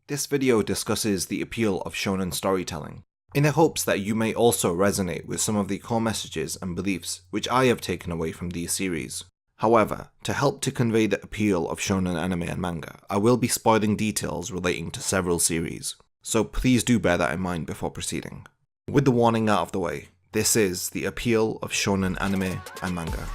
This video discusses the appeal of shonen storytelling, in the hopes that you may also resonate with some of the core messages and beliefs which I have taken away from these series. However, to help to convey the appeal of shonen anime and manga, I will be spoiling details relating to several series, so please do bear that in mind before proceeding. With the warning out of the way, this is the appeal of shonen anime and manga.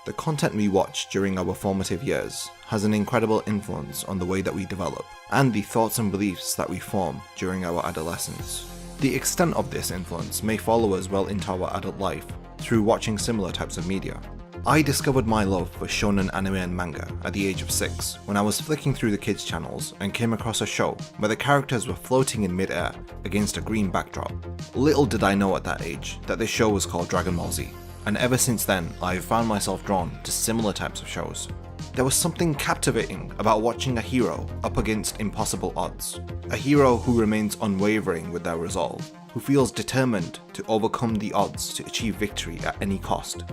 The content we watch during our formative years has an incredible influence on the way that we develop, and the thoughts and beliefs that we form during our adolescence. The extent of this influence may follow us well into our adult life through watching similar types of media. I discovered my love for shonen anime and manga at the age of 6 when I was flicking through the kids channels and came across a show where the characters were floating in mid-air against a green backdrop. Little did I know at that age that this show was called Dragon Ball Z. And ever since then, I have found myself drawn to similar types of shows. There was something captivating about watching a hero up against impossible odds. A hero who remains unwavering with their resolve, who feels determined to overcome the odds to achieve victory at any cost.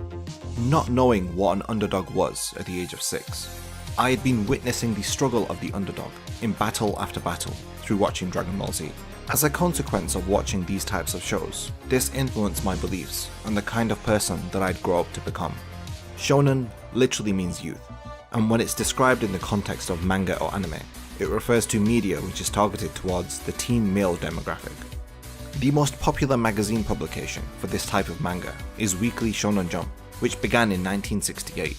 Not knowing what an underdog was at the age of 6, I had been witnessing the struggle of the underdog in battle after battle through watching Dragon Ball Z. As a consequence of watching these types of shows, this influenced my beliefs and the kind of person that I'd grow up to become. Shonen literally means youth, and when it's described in the context of manga or anime, it refers to media which is targeted towards the teen male demographic. The most popular magazine publication for this type of manga is Weekly Shonen Jump, which began in 1968.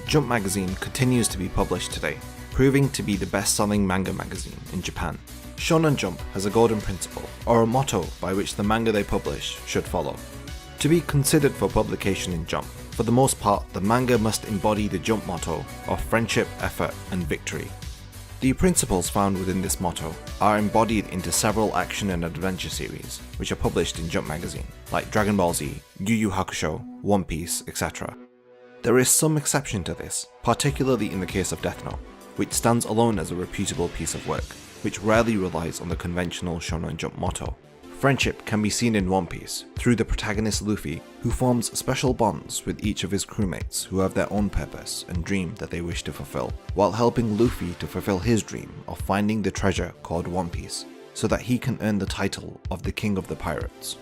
Jump magazine continues to be published today, proving to be the best-selling manga magazine in Japan. Shonen Jump has a golden principle, or a motto by which the manga they publish should follow. To be considered for publication in Jump, for the most part the manga must embody the Jump motto of friendship, effort, and victory. The principles found within this motto are embodied into several action and adventure series which are published in Jump magazine, like Dragon Ball Z, Yu Yu Hakusho, One Piece, etc. There is some exception to this, particularly in the case of Death Note, which stands alone as a reputable piece of work, which rarely relies on the conventional Shonen Jump motto. Friendship can be seen in One Piece through the protagonist Luffy, who forms special bonds with each of his crewmates who have their own purpose and dream that they wish to fulfill, while helping Luffy to fulfill his dream of finding the treasure called One Piece, so that he can earn the title of the King of the Pirates.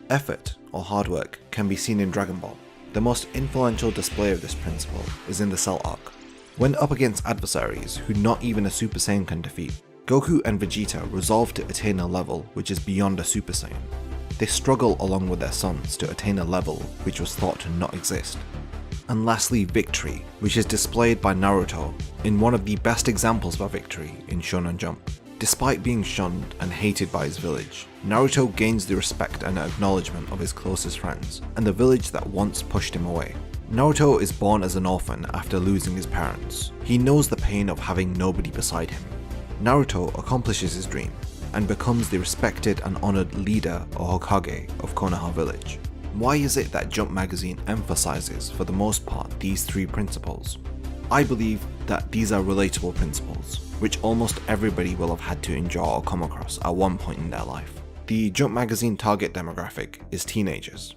Effort, or hard work, can be seen in Dragon Ball. The most influential display of this principle is in the Cell arc. When up against adversaries who not even a Super Saiyan can defeat, Goku and Vegeta resolve to attain a level which is beyond a Super Saiyan. They struggle along with their sons to attain a level which was thought to not exist. And lastly, victory, which is displayed by Naruto in one of the best examples of a victory in Shonen Jump. Despite being shunned and hated by his village, Naruto gains the respect and acknowledgement of his closest friends, and the village that once pushed him away. Naruto is born as an orphan after losing his parents. He knows the pain of having nobody beside him. Naruto accomplishes his dream and becomes the respected and honoured leader or Hokage of Konoha village. Why is it that Jump magazine emphasises for the most part these three principles? I believe that these are relatable principles, which almost everybody will have had to endure or come across at one point in their life. The Jump magazine target demographic is teenagers.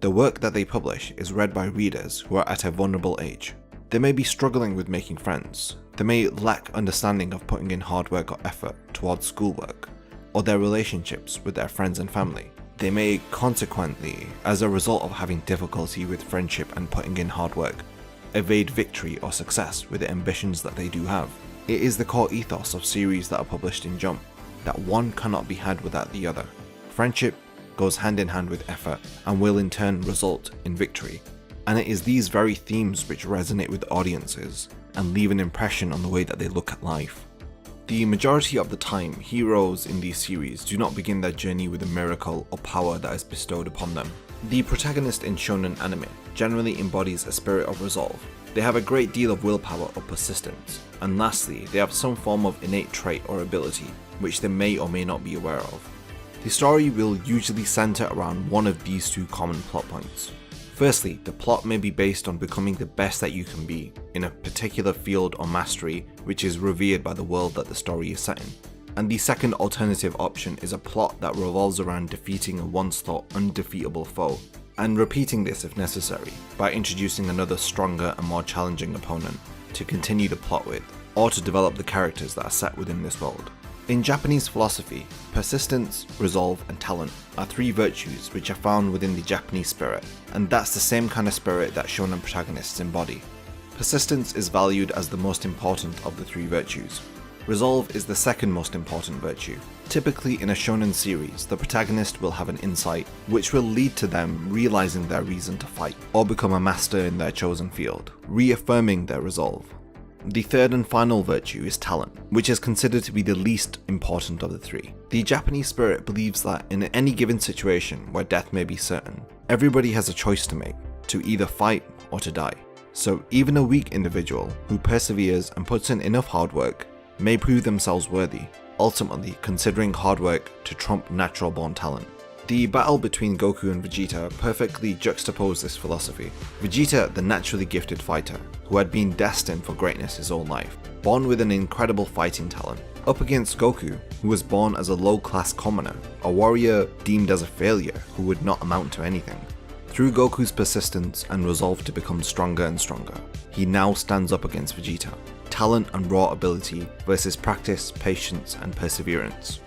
The work that they publish is read by readers who are at a vulnerable age. They may be struggling with making friends. They may lack understanding of putting in hard work or effort towards schoolwork, or their relationships with their friends and family. They may consequently, as a result of having difficulty with friendship and putting in hard work, evade victory or success with the ambitions that they do have. It is the core ethos of series that are published in Jump, that one cannot be had without the other. Friendship goes hand in hand with effort and will in turn result in victory. And it is these very themes which resonate with audiences and leave an impression on the way that they look at life. The majority of the time, heroes in these series do not begin their journey with a miracle or power that is bestowed upon them. The protagonist in shonen anime generally embodies a spirit of resolve. They have a great deal of willpower or persistence, and lastly, they have some form of innate trait or ability, which they may or may not be aware of. The story will usually centre around one of these two common plot points. Firstly, the plot may be based on becoming the best that you can be in a particular field or mastery which is revered by the world that the story is set in. and the second alternative option is a plot that revolves around defeating a once thought undefeatable foe, and repeating this if necessary by introducing another stronger and more challenging opponent to continue the plot with, or to develop the characters that are set within this world. In Japanese philosophy, persistence, resolve, and talent are three virtues which are found within the Japanese spirit, and that's the same kind of spirit that shonen protagonists embody. Persistence is valued as the most important of the three virtues. Resolve is the second most important virtue. Typically in a shonen series, the protagonist will have an insight which will lead to them realizing their reason to fight, or become a master in their chosen field, reaffirming their resolve. The third and final virtue is talent, which is considered to be the least important of the three. The Japanese spirit believes that in any given situation where death may be certain, everybody has a choice to make, to either fight or to die. So even a weak individual who perseveres and puts in enough hard work may prove themselves worthy, ultimately considering hard work to trump natural born talent. The battle between Goku and Vegeta perfectly juxtaposed this philosophy. Vegeta, the naturally gifted fighter, who had been destined for greatness his whole life, born with an incredible fighting talent, up against Goku, who was born as a low-class commoner, a warrior deemed as a failure who would not amount to anything. Through Goku's persistence and resolve to become stronger and stronger, he now stands up against Vegeta. Talent and raw ability versus practice, patience, and perseverance.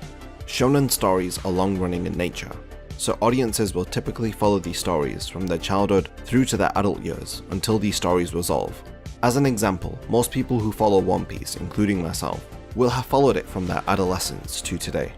Shonen stories are long-running in nature, so audiences will typically follow these stories from their childhood through to their adult years until these stories resolve. As an example, most people who follow One Piece, including myself, will have followed it from their adolescence to today.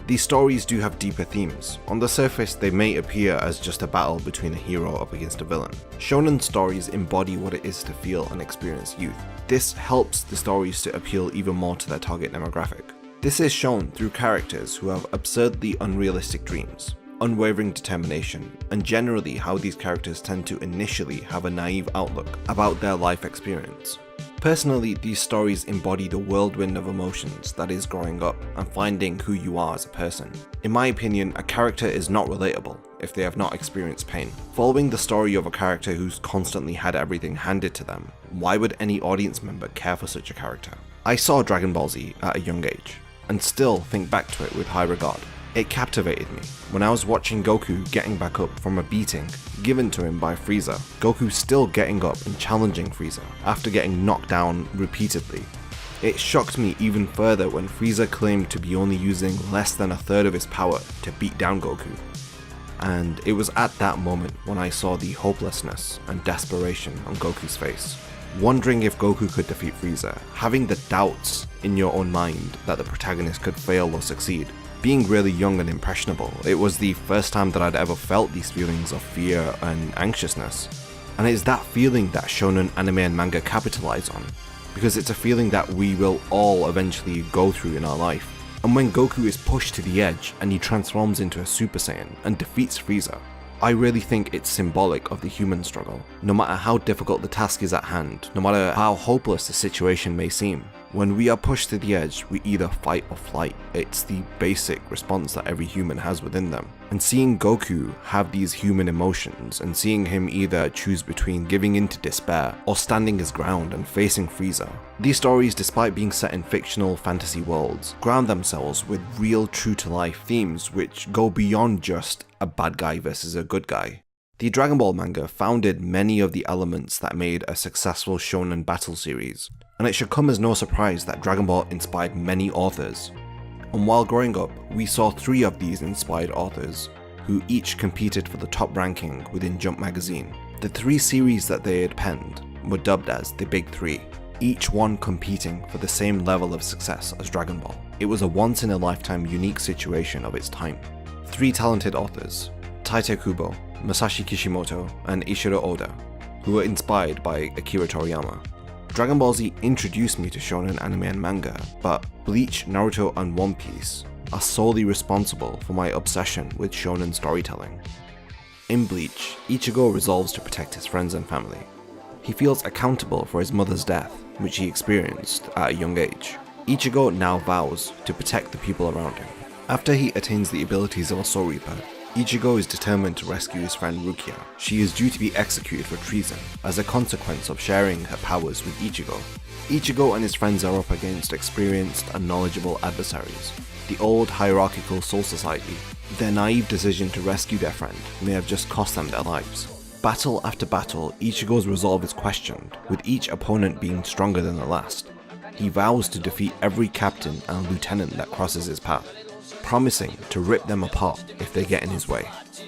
These stories do have deeper themes. On the surface, they may appear as just a battle between a hero up against a villain. Shonen stories embody what it is to feel and experience youth. This helps the stories to appeal even more to their target demographic. This is shown through characters who have absurdly unrealistic dreams, unwavering determination, and generally how these characters tend to initially have a naive outlook about their life experience. Personally, these stories embody the whirlwind of emotions that is growing up and finding who you are as a person. In my opinion, a character is not relatable if they have not experienced pain. Following the story of a character who's constantly had everything handed to them, why would any audience member care for such a character? I saw Dragon Ball Z at a young age, and still think back to it with high regard. It captivated me when I was watching Goku getting back up from a beating given to him by Frieza. Goku still getting up and challenging Frieza after getting knocked down repeatedly. It shocked me even further when Frieza claimed to be only using less than a third of his power to beat down Goku. And it was at that moment when I saw the hopelessness and desperation on Goku's face. Wondering if Goku could defeat Frieza, having the doubts in your own mind that the protagonist could fail or succeed. Being really young and impressionable, it was the first time that I'd ever felt these feelings of fear and anxiousness. And it's that feeling that shonen anime and manga capitalize on, because it's a feeling that we will all eventually go through in our life. And when Goku is pushed to the edge and he transforms into a Super Saiyan and defeats Frieza, I really think it's symbolic of the human struggle. No matter how difficult the task is at hand, no matter how hopeless the situation may seem, when we are pushed to the edge, we either fight or flight. It's the basic response that every human has within them. And seeing Goku have these human emotions, and seeing him either choose between giving in to despair or standing his ground and facing Frieza. These stories, despite being set in fictional fantasy worlds, ground themselves with real true-to-life themes which go beyond just a bad guy versus a good guy. The Dragon Ball manga founded many of the elements that made a successful shonen battle series, and it should come as no surprise that Dragon Ball inspired many authors. And while growing up, we saw 3 of these inspired authors, who each competed for the top ranking within Jump magazine. The 3 series that they had penned were dubbed as the Big 3, each one competing for the same level of success as Dragon Ball. It was a once-in-a-lifetime unique situation of its time. 3 talented authors, Tite Kubo, Masashi Kishimoto, and Ishiro Oda, who were inspired by Akira Toriyama. Dragon Ball Z introduced me to shonen anime and manga, but Bleach, Naruto, and One Piece are solely responsible for my obsession with shonen storytelling. In Bleach, Ichigo resolves to protect his friends and family. He feels accountable for his mother's death, which he experienced at a young age. Ichigo now vows to protect the people around him. After he attains the abilities of a Soul Reaper, Ichigo is determined to rescue his friend Rukia. She is due to be executed for treason as a consequence of sharing her powers with Ichigo. Ichigo and his friends are up against experienced and knowledgeable adversaries, the old hierarchical Soul Society. Their naive decision to rescue their friend may have just cost them their lives. Battle after battle, Ichigo's resolve is questioned, with each opponent being stronger than the last. He vows to defeat every captain and lieutenant that crosses his path, promising to rip them apart if they get in his way.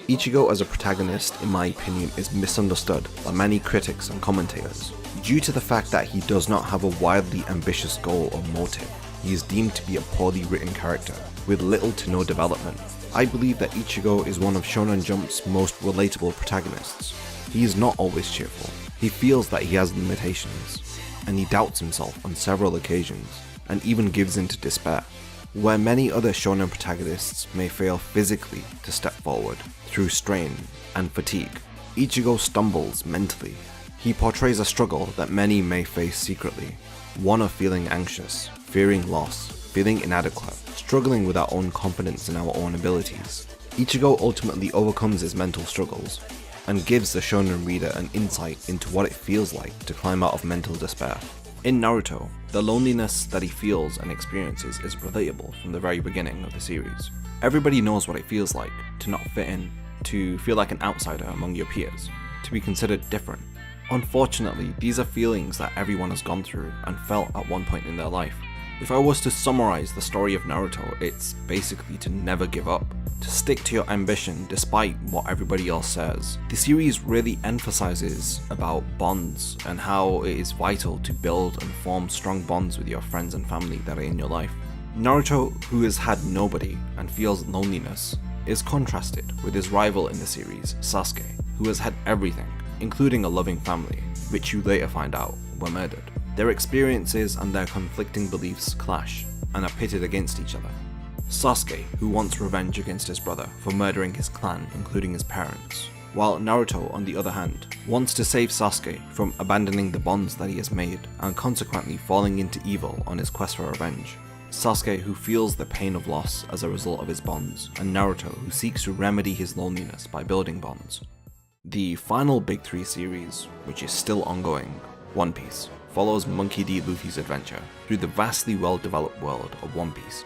Ichigo as a protagonist, in my opinion, is misunderstood by many critics and commentators. Due to the fact that he does not have a wildly ambitious goal or motive, he is deemed to be a poorly written character, with little to no development. I believe that Ichigo is one of Shonen Jump's most relatable protagonists. He is not always cheerful, he feels that he has limitations, and he doubts himself on several occasions, and even gives in to despair. Where many other shonen protagonists may fail physically to step forward through strain and fatigue, Ichigo stumbles mentally. He portrays a struggle that many may face secretly, one of feeling anxious, fearing loss, feeling inadequate, struggling with our own confidence in our own abilities. Ichigo ultimately overcomes his mental struggles, and gives the shonen reader an insight into what it feels like to climb out of mental despair. In Naruto, the loneliness that he feels and experiences is relatable from the very beginning of the series. Everybody knows what it feels like to not fit in, to feel like an outsider among your peers, to be considered different. Unfortunately, these are feelings that everyone has gone through and felt at one point in their life. If I was to summarize the story of Naruto, it's basically to never give up, to stick to your ambition despite what everybody else says. The series really emphasizes about bonds and how it is vital to build and form strong bonds with your friends and family that are in your life. Naruto, who has had nobody and feels loneliness, is contrasted with his rival in the series, Sasuke, who has had everything, including a loving family, which you later find out were murdered. Their experiences and their conflicting beliefs clash and are pitted against each other. Sasuke, who wants revenge against his brother for murdering his clan, including his parents, while Naruto, on the other hand, wants to save Sasuke from abandoning the bonds that he has made and consequently falling into evil on his quest for revenge. Sasuke, who feels the pain of loss as a result of his bonds, and Naruto, who seeks to remedy his loneliness by building bonds. The final Big 3 series, which is still ongoing, One Piece, follows Monkey D. Luffy's adventure through the vastly well-developed world of One Piece.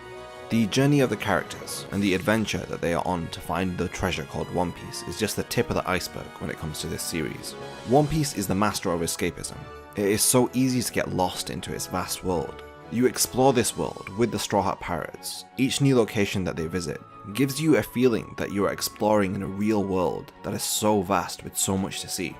The journey of the characters and the adventure that they are on to find the treasure called One Piece is just the tip of the iceberg when it comes to this series. One Piece is the master of escapism. It is so easy to get lost into its vast world. You explore this world with the Straw Hat Pirates. Each new location that they visit gives you a feeling that you are exploring in a real world that is so vast with so much to see.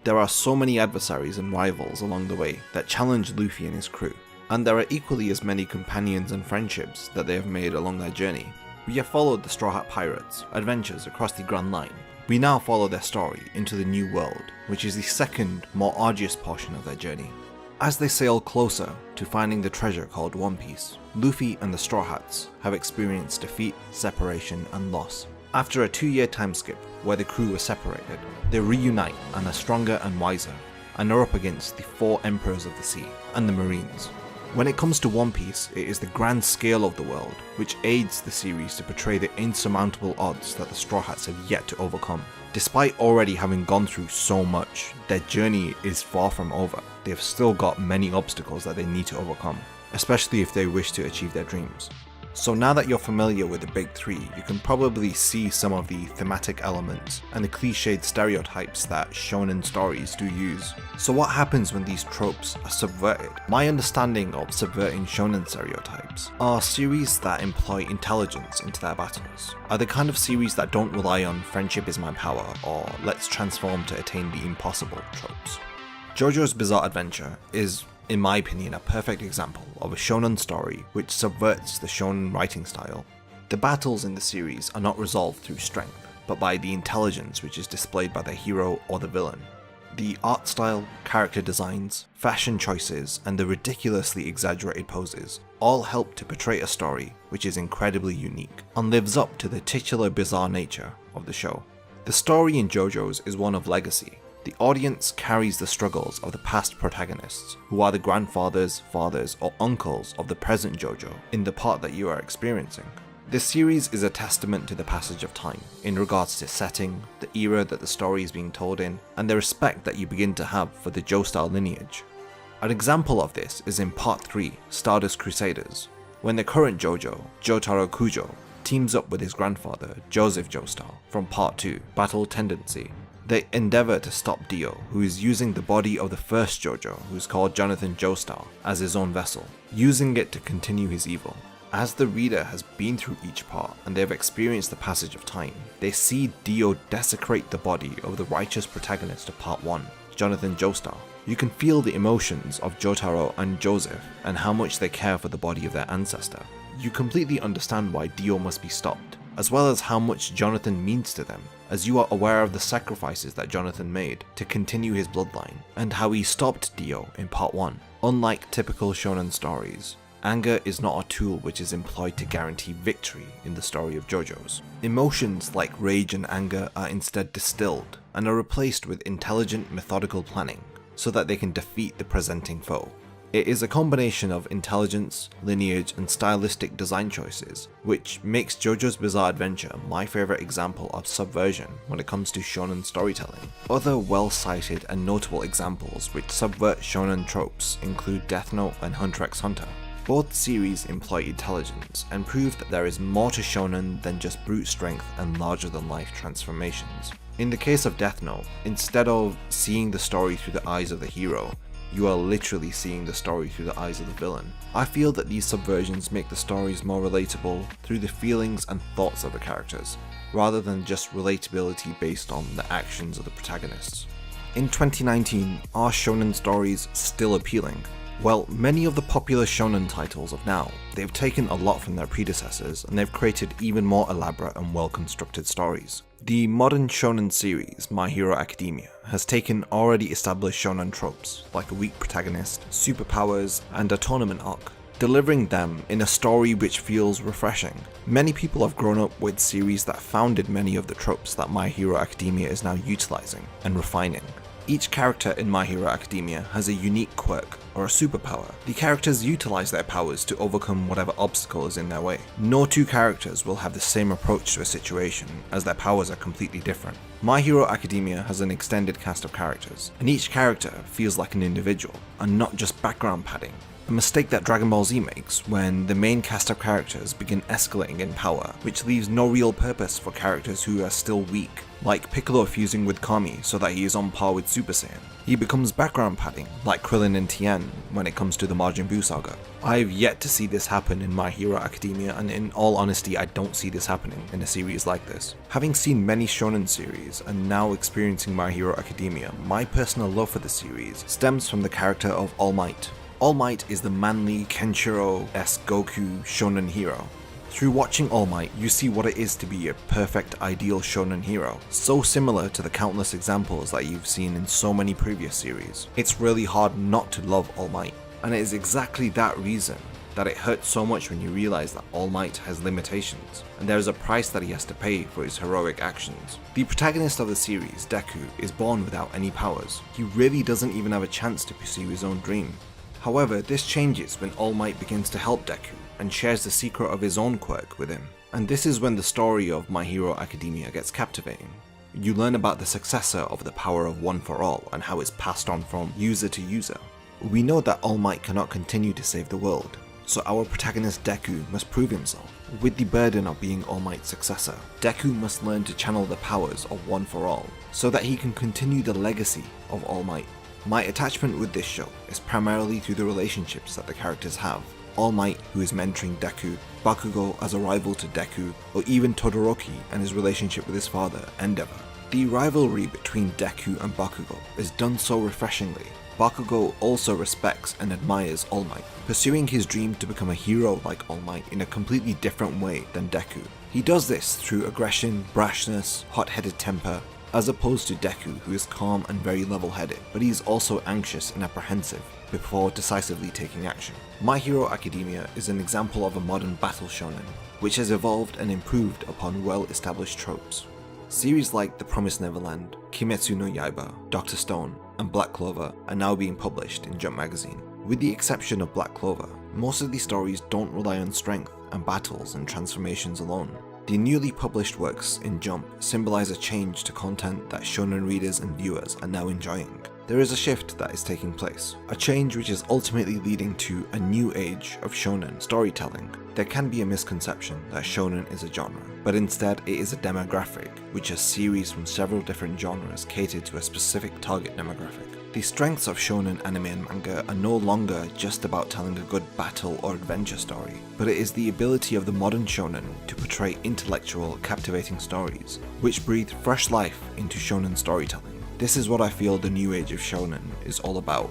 There are so many adversaries and rivals along the way that challenge Luffy and his crew, and there are equally as many companions and friendships that they have made along their journey. We have followed the Straw Hat Pirates' adventures across the Grand Line. We now follow their story into the New World, which is the second, more arduous portion of their journey. As they sail closer to finding the treasure called One Piece, Luffy and the Straw Hats have experienced defeat, separation, and loss. After a 2-year time skip where the crew were separated, they reunite and are stronger and wiser, and are up against the 4 Emperors of the Sea and the Marines. When it comes to One Piece, it is the grand scale of the world which aids the series to portray the insurmountable odds that the Straw Hats have yet to overcome. Despite already having gone through so much, their journey is far from over. They have still got many obstacles that they need to overcome, especially if they wish to achieve their dreams. So now that you're familiar with the Big 3, you can probably see some of the thematic elements and the cliched stereotypes that shonen stories do use. So what happens when these tropes are subverted? My understanding of subverting shonen stereotypes are series that employ intelligence into their battles, are the kind of series that don't rely on friendship is my power or let's transform to attain the impossible tropes. JoJo's Bizarre Adventure is, in my opinion, a perfect example of a shonen story which subverts the shonen writing style. The battles in the series are not resolved through strength, but by the intelligence which is displayed by the hero or the villain. The art style, character designs, fashion choices, and the ridiculously exaggerated poses all help to portray a story which is incredibly unique and lives up to the titular bizarre nature of the show. The story in JoJo's is one of legacy. The audience carries the struggles of the past protagonists, who are the grandfathers, fathers, or uncles of the present JoJo in the part that you are experiencing. This series is a testament to the passage of time in regards to setting, the era that the story is being told in, and the respect that you begin to have for the Joestar lineage. An example of this is in Part 3, Stardust Crusaders, when the current JoJo, Jotaro Kujo, teams up with his grandfather, Joseph Joestar, from Part 2, Battle Tendency. They endeavour to stop Dio, who is using the body of the first JoJo, who's called Jonathan Joestar, as his own vessel, using it to continue his evil. As the reader has been through each part and they have experienced the passage of time, they see Dio desecrate the body of the righteous protagonist of Part 1, Jonathan Joestar. You can feel the emotions of Jotaro and Joseph and how much they care for the body of their ancestor. You completely understand why Dio must be stopped, as well as how much Jonathan means to them, as you are aware of the sacrifices that Jonathan made to continue his bloodline, and how he stopped Dio in Part 1. Unlike typical shonen stories, anger is not a tool which is employed to guarantee victory in the story of JoJo's. Emotions like rage and anger are instead distilled and are replaced with intelligent methodical planning so that they can defeat the presenting foe. It is a combination of intelligence, lineage, and stylistic design choices, which makes JoJo's Bizarre Adventure my favourite example of subversion when it comes to shonen storytelling. Other well-cited and notable examples which subvert shonen tropes include Death Note and Hunter x Hunter. Both series employ intelligence and prove that there is more to shonen than just brute strength and larger-than-life transformations. In the case of Death Note, instead of seeing the story through the eyes of the hero, you are literally seeing the story through the eyes of the villain. I feel that these subversions make the stories more relatable through the feelings and thoughts of the characters, rather than just relatability based on the actions of the protagonists. In 2019, are shonen stories still appealing? Well, many of the popular shonen titles of now, they've taken a lot from their predecessors and they've created even more elaborate and well-constructed stories. The modern shonen series, My Hero Academia, has taken already established shonen tropes like a weak protagonist, superpowers, and a tournament arc, delivering them in a story which feels refreshing. Many people have grown up with series that founded many of the tropes that My Hero Academia is now utilizing and refining. Each character in My Hero Academia has a unique quirk or a superpower. The characters utilize their powers to overcome whatever obstacle is in their way. No two characters will have the same approach to a situation, as their powers are completely different. My Hero Academia has an extended cast of characters, and each character feels like an individual, and not just background padding. A mistake that Dragon Ball Z makes when the main cast of characters begin escalating in power, which leaves no real purpose for characters who are still weak, like Piccolo fusing with Kami so that he is on par with Super Saiyan. He becomes background padding, like Krillin and Tien when it comes to the Majin Buu saga. I've yet to see this happen in My Hero Academia, and in all honesty I don't see this happening in a series like this. Having seen many shonen series and now experiencing My Hero Academia, my personal love for the series stems from the character of All Might. All Might is the manly Kenshiro-esque Goku shonen hero. Through watching All Might, you see what it is to be a perfect ideal shonen hero, so similar to the countless examples that you've seen in so many previous series. It's really hard not to love All Might, and it is exactly that reason that it hurts so much when you realize that All Might has limitations, and there is a price that he has to pay for his heroic actions. The protagonist of the series, Deku, is born without any powers. He really doesn't even have a chance to pursue his own dream. However, this changes when All Might begins to help Deku and shares the secret of his own quirk with him. And this is when the story of My Hero Academia gets captivating. You learn about the successor of the power of One for All and how it's passed on from user to user. We know that All Might cannot continue to save the world, so our protagonist Deku must prove himself. With the burden of being All Might's successor, Deku must learn to channel the powers of One for All so that he can continue the legacy of All Might. My attachment with this show is primarily through the relationships that the characters have. All Might, who is mentoring Deku, Bakugo as a rival to Deku, or even Todoroki and his relationship with his father, Endeavor. The rivalry between Deku and Bakugo is done so refreshingly. Bakugo also respects and admires All Might, pursuing his dream to become a hero like All Might in a completely different way than Deku. He does this through aggression, brashness, hot-headed temper, as opposed to Deku, who is calm and very level-headed, but he is also anxious and apprehensive before decisively taking action. My Hero Academia is an example of a modern battle shonen, which has evolved and improved upon well-established tropes. Series like The Promised Neverland, Kimetsu no Yaiba, Dr. Stone, and Black Clover are now being published in Jump magazine. With the exception of Black Clover, most of these stories don't rely on strength and battles and transformations alone. The newly published works in Jump symbolize a change to content that shonen readers and viewers are now enjoying. There is a shift that is taking place, a change which is ultimately leading to a new age of shonen storytelling. There can be a misconception that shonen is a genre, but instead it is a demographic, which is series from several different genres catered to a specific target demographic. The strengths of shonen anime and manga are no longer just about telling a good battle or adventure story, but it is the ability of the modern shonen to portray intellectual, captivating stories, which breathe fresh life into shonen storytelling. This is what I feel the new age of shonen is all about.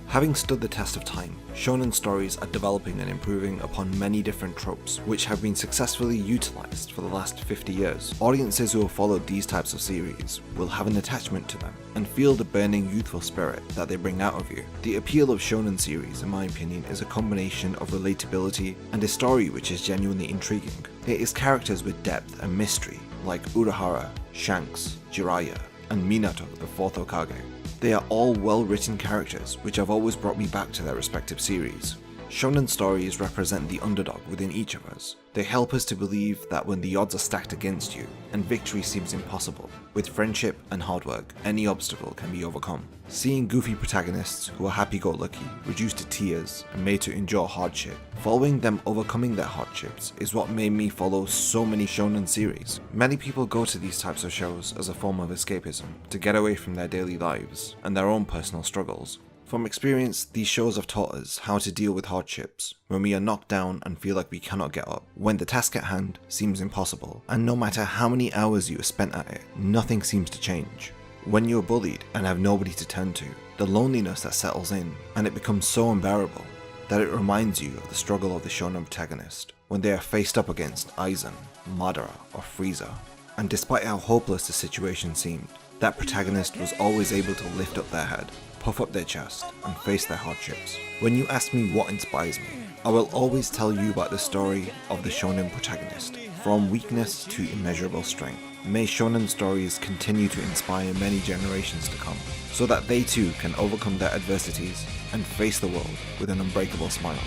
Having stood the test of time, shonen stories are developing and improving upon many different tropes which have been successfully utilized for the last 50 years. Audiences who have followed these types of series will have an attachment to them and feel the burning youthful spirit that they bring out of you. The appeal of shonen series, in my opinion, is a combination of relatability and a story which is genuinely intriguing. It is characters with depth and mystery like Urahara, Shanks, Jiraiya, and Minato, the fourth Hokage. They are all well-written characters which have always brought me back to their respective series. Shonen stories represent the underdog within each of us. They help us to believe that when the odds are stacked against you and victory seems impossible, with friendship and hard work, any obstacle can be overcome. Seeing goofy protagonists who are happy-go-lucky, reduced to tears, and made to endure hardship, following them overcoming their hardships is what made me follow so many shonen series. Many people go to these types of shows as a form of escapism, to get away from their daily lives and their own personal struggles. From experience, these shows have taught us how to deal with hardships when we are knocked down and feel like we cannot get up, when the task at hand seems impossible, and no matter how many hours you have spent at it, nothing seems to change. When you're bullied and have nobody to turn to, the loneliness that settles in, and it becomes so unbearable that it reminds you of the struggle of the shonen protagonist when they are faced up against Aizen, Madara, or Frieza. And despite how hopeless the situation seemed, that protagonist was always able to lift up their head, puff up their chest, and face their hardships. When you ask me what inspires me, I will always tell you about the story of the shonen protagonist, from weakness to immeasurable strength. May shonen stories continue to inspire many generations to come, so that they too can overcome their adversities and face the world with an unbreakable smile.